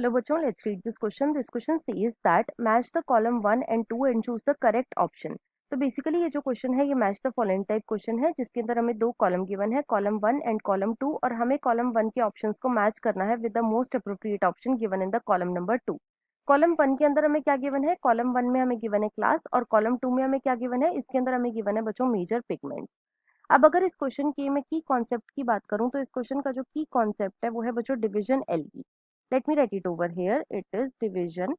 Hello बच्चों, let's read this question. This question says that match the column 1 and 2 and choose the correct option. तो basically ये जो question है ये match the following type question है, जिसके अंदर हमें दो कॉलम गिवन है, कॉलम 1 एंड कॉलम 2, और हमें कॉलम 1 के ऑप्शंस को मैच करना है with the most appropriate option given in the column number 2. Column 1 के अंदर हमें क्या गिवन है, कॉलम 1 में हमें गिवन है क्लास, और कॉलम 2 में हमें क्या गिवन है, इसके अंदर हमें गिवन है बच्चों मेजर पिगमेंट्स. अब अगर इस क्वेश्चन के मैं की कॉन्सेप्ट की बात करूं तो इस क्वेश्चन का जो की कॉन्सेप्ट है वो है बच्चों division algae. Let me right it over here, it is division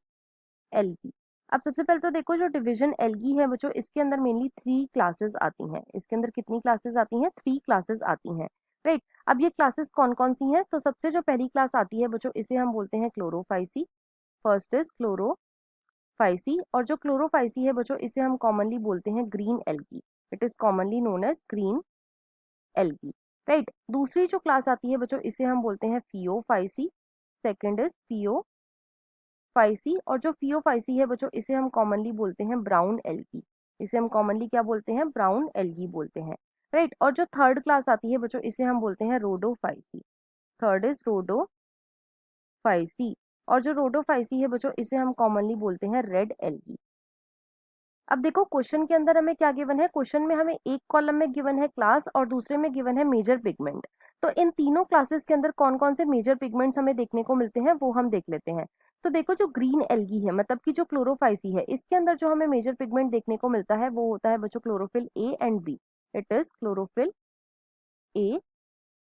algae. अब सबसे पहले तो देखो जो डिवीजन एलगी है बच्चों, इसके अंदर मेनली 3 क्लासेस आती हैं. इसके अंदर कितनी क्लासेस आती हैं, 3 क्लासेस आती हैं, राइट. अब ये क्लासेस कौन कौन सी हैं, तो सबसे जो पहली क्लास आती है बच्चों, इसे हम बोलते हैं क्लोरोफाइसी. फर्स्ट इज क्लोरोफाइसी, और जो क्लोरोफाइसी है बच्चों, इसे हम कॉमनली बोलते हैं green algae. It is commonly known as green algae, right. दूसरी जो क्लास आती है बच्चों, इसे हम बोलते हैं फियोफाइसी. सेकंड इज फियोफाइसी, और जो फियोफाइसी है बच्चों, इसे हम कॉमनली बोलते हैं ब्राउन एलगी. इसे हम कॉमनली क्या बोलते हैं, ब्राउन एलगी बोलते हैं, राइट. और जो थर्ड क्लास आती है बच्चों, इसे हम बोलते हैं रोडोफाइसी. थर्ड इज रोडोफाइसी, और जो रोडोफाइसी है बच्चों, इसे हम कॉमनली बोलते हैं रेड एलगी. अब देखो क्वेश्चन के अंदर हमें क्या गिवन है, क्वेश्चन में हमें एक कॉलम में गिवन है क्लास और दूसरे में गिवन है मेजर पिगमेंट. तो इन तीनों क्लासेस के अंदर कौन कौन से मेजर पिगमेंट्स हमें देखने को मिलते हैं वो हम देख लेते हैं. तो देखो जो ग्रीन एल्गी है, मतलब कि जो क्लोरोफाइसी है, इसके अंदर जो हमें मेजर पिगमेंट देखने को मिलता है वो होता है बच्चों chlorophyll A and B. It is chlorophyll A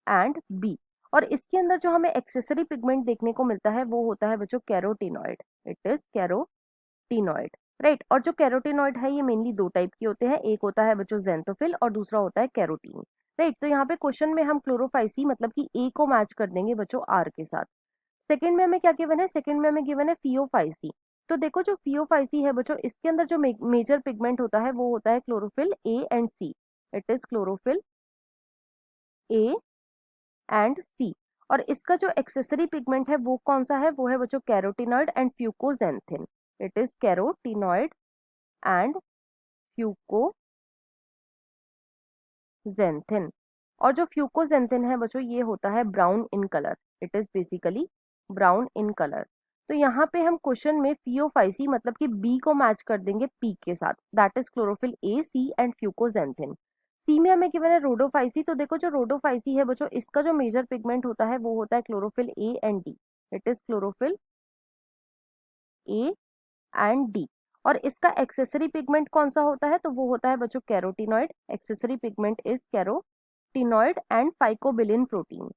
and B. और इसके अंदर जो हमें एक्सेसरी पिगमेंट देखने को मिलता है वो होता है बच्चों carotenoid. It is carotenoid, right. और जो कैरोटीनॉइड है ये मेनली दो टाइप के होते हैं, एक होता है बच्चों जेंथोफिल और दूसरा होता है कैरोटीन, राइट. तो यहाँ पे क्वेश्चन में हम क्लोरोफाइसी मतलब कि ए को मैच कर देंगे बच्चों आर के साथ. सेकंड में हमें क्या गिवन है, सेकंड में हमें गिवन है फियोफाइसी. तो देखो जो फियोफाइसी है बच्चों, इसके अंदर जो मेजर पिगमेंट होता है वो होता है chlorophyll A and C. It is chlorophyll A and C. और इसका जो एक्सेसरी पिगमेंट है वो कौन सा है, वो है बच्चों carotenoid and fucoxanthin. It is carotenoid and fucoxanthin. और जो फ्यूकोजेंथिन है बच्चों, ये होता है brown in colour. It is basically brown in colour. तो यहाँ पे हम क्वेश्चन में फियोफाइसी मतलब कि बी को मैच कर देंगे पी के साथ, that is chlorophyll A C and fucoxanthin. C में हमें गिवन है रोडोफाइसी. तो देखो जो रोडोफाइसी है बच्चों, इसका जो मेजर पिगमेंट होता है वो होता है chlorophyll A and D. It is chlorophyll A and D. और इसका एक्सेसरी पिगमेंट कौन सा होता है, तो वो होता है बच्चों carotenoid. Accessory pigment is carotenoid and phycobilin protein.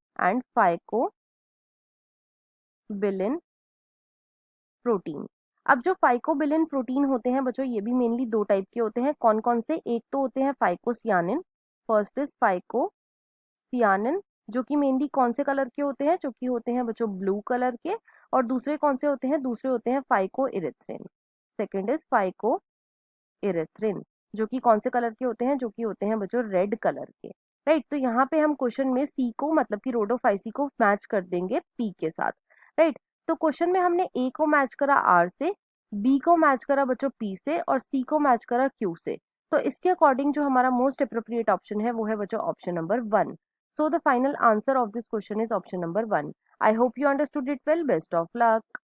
अब जो फाइकोबिलिन प्रोटीन होते हैं बच्चों, ये भी मेनली दो टाइप के होते हैं. कौन कौन से, एक तो होते हैं फाइकोसियानिन. फर्स्ट इज फाइकोसियानिन, जो कि मेनली कौन से कलर के होते हैं, जो कि होते हैं बच्चों ब्लू कलर के. और दूसरे कौन से होते हैं, दूसरे होते हैं फाइकोइरिथ्रिन. सेकेंड इज फाइकोइरिथ्रिन, जो कि कौन से कलर के होते हैं, जो कि होते हैं बच्चों रेड कलर के, राइट. तो यहाँ पे हम क्वेश्चन में सी को मतलब कि रोडोफाइसी को मैच कर देंगे पी के साथ, राइट. तो क्वेश्चन में हमने ए को मैच करा आर से, बी को मैच करा बच्चों पी से, और सी को मैच करा क्यू से. तो इसके अकॉर्डिंग जो हमारा मोस्ट अप्रोप्रिएट ऑप्शन है वो है बच्चों option number 1. So the final answer of this question is option number 1. I hope you understood it well. Best of luck.